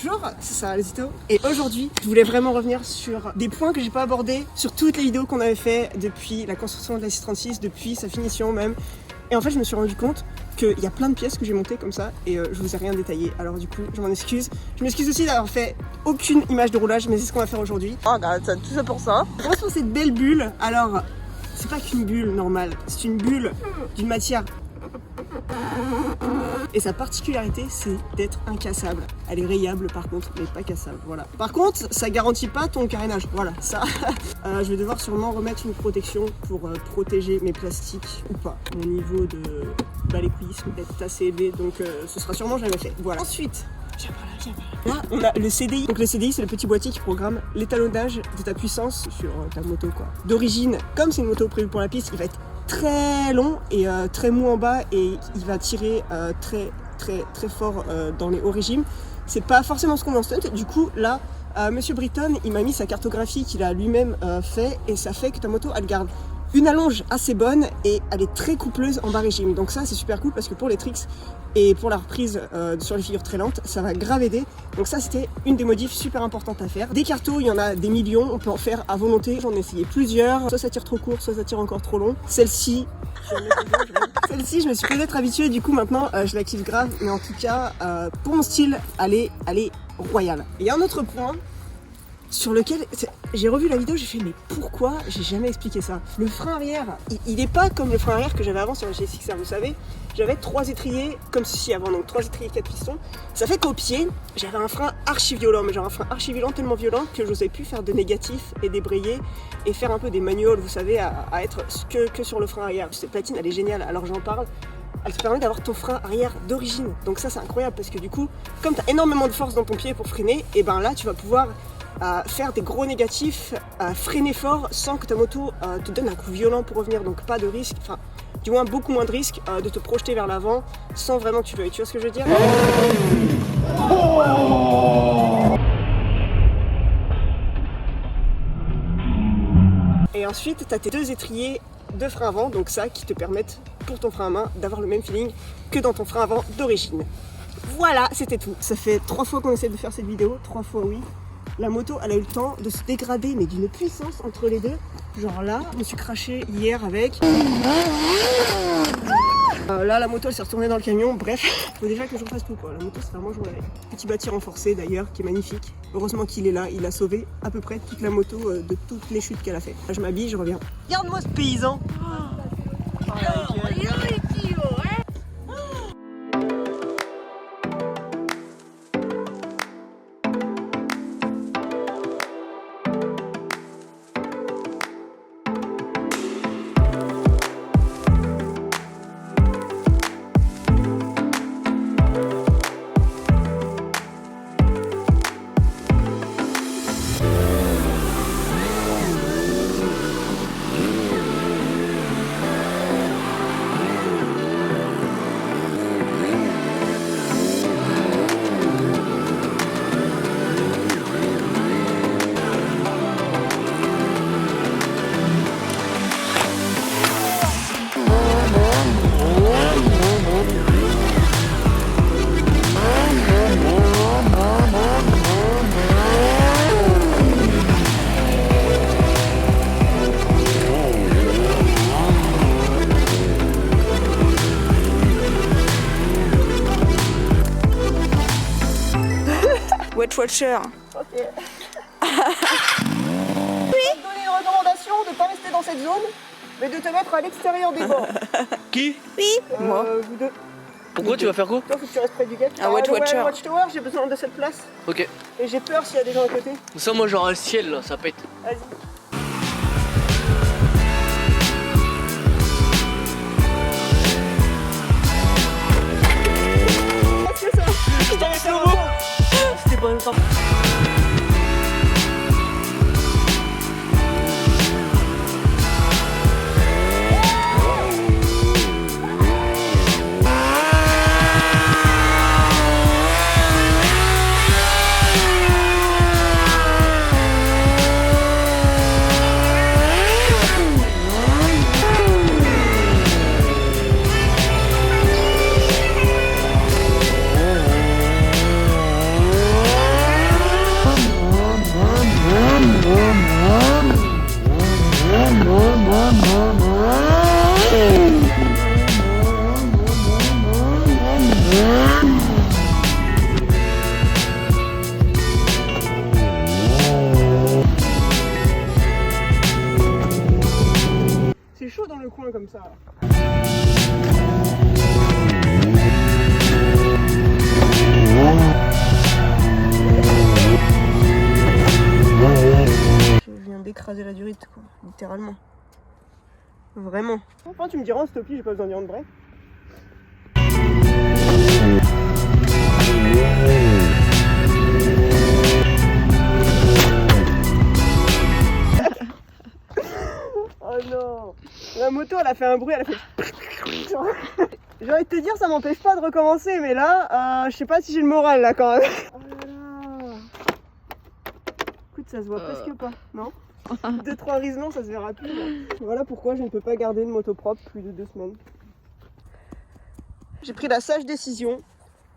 Bonjour, c'est Sarah Lezito et aujourd'hui je voulais vraiment revenir sur des points que j'ai pas abordés sur toutes les vidéos qu'on avait fait depuis la construction de la 636, depuis sa finition même. Et en fait je me suis rendu compte qu'il y a plein de pièces que j'ai montées comme ça et je vous ai rien détaillé, alors du coup je m'en excuse. Je m'excuse aussi d'avoir fait aucune image de roulage, mais c'est ce qu'on va faire aujourd'hui. Oh regarde, ça, tout ça pour ça. On commence par cette belle bulle. Alors c'est pas qu'une bulle normale, c'est une bulle d'une matière. Et sa particularité, c'est d'être incassable. Elle est rayable par contre, mais pas cassable, voilà. Par contre, ça garantit pas ton carénage, voilà, ça. Je vais devoir sûrement remettre une protection pour protéger mes plastiques ou pas. Mon niveau de baléquisme est assez élevé, donc ce sera sûrement jamais fait. Voilà. Ensuite, là, on a le CDI. Donc le CDI, c'est le petit boîtier qui programme l'étalonnage de ta puissance sur ta moto, quoi. D'origine, comme c'est une moto prévue pour la piste, il va être très long et très mou en bas et il va tirer très fort dans les hauts régimes. C'est pas forcément ce qu'on en stunt. Du coup là Monsieur Britton il m'a mis sa cartographie qu'il a lui-même fait et ça fait que ta moto elle garde une allonge assez bonne et elle est très coupleuse en bas régime. Donc ça c'est super cool parce que pour les tricks et pour la reprise sur les figures très lentes, ça va grave aider. Donc ça c'était une des modifs super importantes à faire. Des cartos, il y en a des millions, on peut en faire à volonté. J'en ai essayé plusieurs, soit ça tire trop court, soit ça tire encore trop long. Celle-ci, je me suis peut-être habituée, du coup maintenant je la kiffe grave. Mais en tout cas, pour mon style, elle est royale. Et il y a un autre point sur lequel j'ai revu la vidéo, j'ai fait mais pourquoi j'ai jamais expliqué ça? Le frein arrière, il est pas comme le frein arrière que j'avais avant sur la GSX-R, vous savez. J'avais 3 étriers comme ceci avant, donc 3 étriers 4 pistons. Ça fait qu'au pied, j'avais un frein archi violent, mais genre un frein archi violent, tellement violent que j'osais plus faire de négatif et débrayer et faire un peu des manuals, vous savez, à être que sur le frein arrière. Cette platine, elle est géniale, alors j'en parle. Elle te permet d'avoir ton frein arrière d'origine. Donc ça c'est incroyable parce que du coup, comme tu as énormément de force dans ton pied pour freiner, et ben là tu vas pouvoir faire des gros négatifs, freiner fort sans que ta moto te donne un coup violent pour revenir, donc pas de risque, enfin du moins beaucoup moins de risque de te projeter vers l'avant sans vraiment que tu veuilles, tu vois ce que je veux dire? Et ensuite tu as tes 2 étriers de frein avant, donc ça qui te permettent pour ton frein à main d'avoir le même feeling que dans ton frein avant d'origine. Voilà, c'était tout. Ça fait 3 fois qu'on essaie de faire cette vidéo, 3 fois oui. La moto, elle a eu le temps de se dégrader, mais d'une puissance entre les deux. Genre là, je me suis craché hier avec. Là, la moto, elle s'est retournée dans le camion. Bref, faut déjà que je refasse tout, quoi. La moto, c'est vraiment jouer avec. Petit bâti renforcé d'ailleurs, qui est magnifique. Heureusement qu'il est là. Il a sauvé à peu près toute la moto de toutes les chutes qu'elle a fait. Là, je m'habille, je reviens. Regarde-moi ce paysan. Wet Watcher. Ok. Oui. Donner une recommandation de ne pas rester dans cette zone, mais de te mettre à l'extérieur des bords. Qui? Oui. Moi. Vous deux. Pourquoi tu vas faire quoi? Toi, faut que tu restes près du gate. Un Wet Watcher. Watchtower, j'ai besoin de cette place. Ok. Et j'ai peur s'il y a des gens à côté. Ça, moi, genre un ciel là, ça pète. Vas-y. Qu'est-ce que ça? C'était pas une frappe. écraser la durite, quoi, littéralement. Vraiment. Enfin, tu me diras en stopie, j'ai pas besoin d'y rendre break. Oh non! La moto, elle a fait un bruit, elle a fait... J'ai envie de te dire, ça m'empêche pas de recommencer, mais là, je sais pas si j'ai le moral là quand même. Oh là là. Écoute, ça se voit presque pas, non? 2-3 risements, ça se verra plus. Là. Voilà pourquoi je ne peux pas garder une moto propre plus de 2 semaines. J'ai pris la sage décision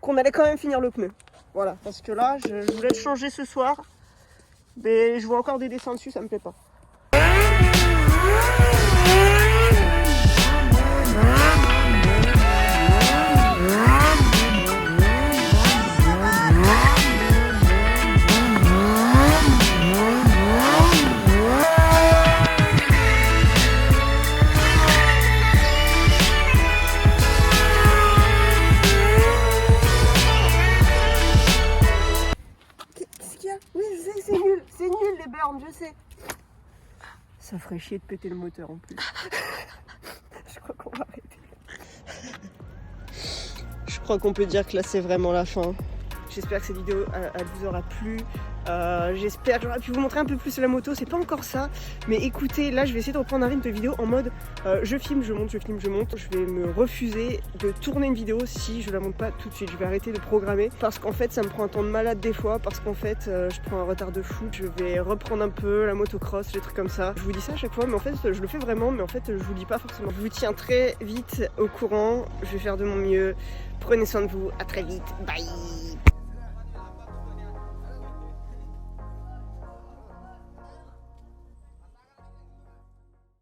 qu'on allait quand même finir le pneu. Voilà, parce que là, je voulais le changer ce soir, mais je vois encore des dessins dessus, ça me plaît pas. Oui, je sais, c'est nul les burns, je sais. Ça ferait chier de péter le moteur en plus. Je crois qu'on va arrêter. Je crois qu'on peut dire que là c'est vraiment la fin. J'espère que cette vidéo elle vous aura plu. J'espère que j'aurai pu vous montrer un peu plus la moto, c'est pas encore ça. Mais écoutez, là je vais essayer de reprendre un rythme de vidéo en mode je filme, je monte, je filme, je monte. Je vais me refuser de tourner une vidéo si je la monte pas tout de suite. Je vais arrêter de programmer parce qu'en fait ça me prend un temps de malade des fois. Parce qu'en fait je prends un retard de fou. Je vais reprendre un peu la motocross, des trucs comme ça. Je vous dis ça à chaque fois mais en fait je le fais vraiment. Mais en fait je vous dis pas forcément. Je vous tiens très vite au courant. Je vais faire de mon mieux. Prenez soin de vous, à très vite. Bye.